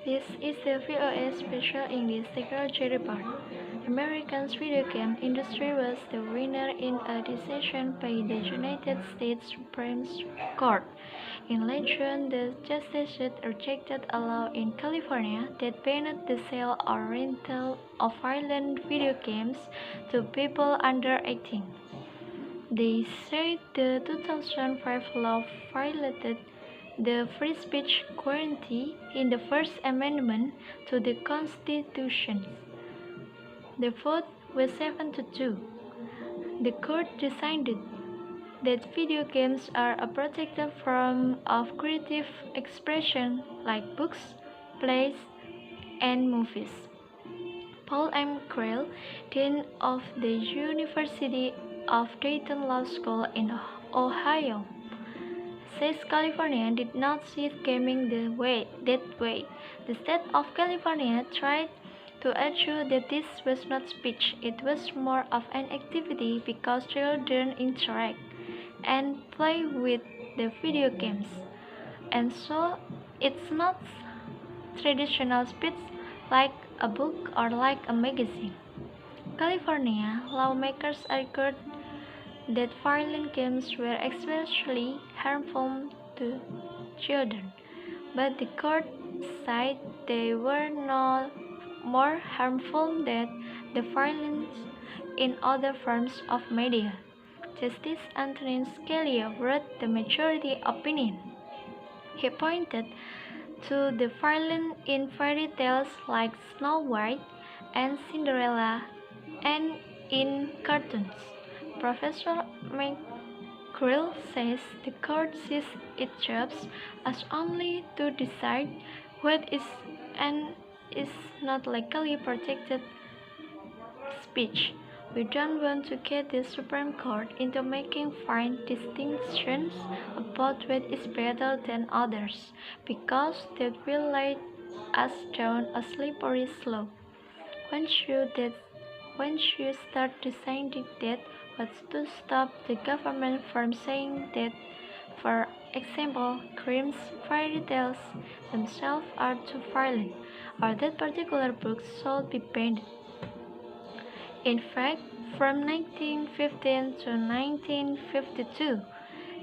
This is the VOA Special English Technology Report. America's video game industry was the winner in a decision by the United States Supreme Court. In late June, the justice rejected a law in California that banned the sale or rental of violent video games to people under 18. They said the 2005 law violated the free speech guarantee in the First Amendment to the Constitution. The vote was 7 to 2. The court decided that video games are a protected form of creative expression like books, plays, and movies. Paul M. Creel, Dean of the University of Dayton Law School in Ohio, says California did not see gaming that way. The state of California tried to argue that this was not speech, it was more of an activity because children interact and play with the video games. And so it's not traditional speech like a book or like a magazine. California lawmakers argued that violent games were especially harmful to children, but the court said they were no more harmful than the violence in other forms of media. Justice Antonin Scalia wrote the majority opinion. He pointed to the violence in fairy tales like Snow White and Cinderella and in cartoons. Professor McCrill says the court sees its job as only to decide what is and is not legally protected speech. We don't want to get the Supreme Court into making fine distinctions about what is better than others, because that will lead us down a slippery slope. Once you start deciding that, what's to stop the government from saying that, for example, Grimm's fairy tales themselves are too violent, or that particular book should be banned? In fact, from 1915 to 1952,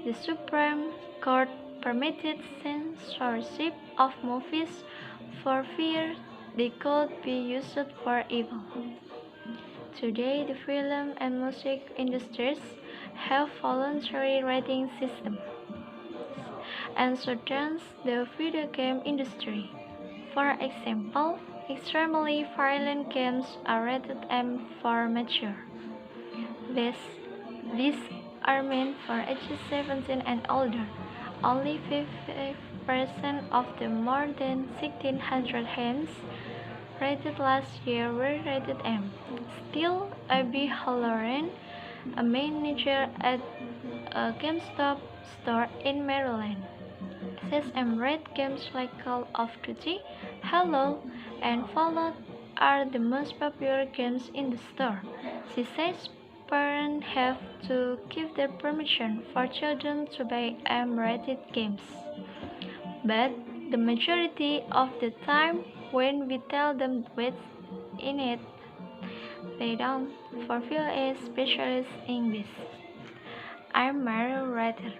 the Supreme Court permitted censorship of movies for fear they could be used for evil. Today, the film and music industries have voluntary rating systems, and so does the video game industry. For example, extremely violent games are rated M for mature. These are meant for ages 17 and older. Only 5% of the more than 1,600 games rated last year were rated M. Still, A.B. Halloran, a manager at a GameStop store in Maryland, says M-rated games like Call of Duty, Halo, and Fallout are the most popular games in the store. She says parents have to give their permission for children to buy M-rated games. But the majority of the time when we tell them what's in it, they don't. For VOA Specialist English, I'm Mary Ryder.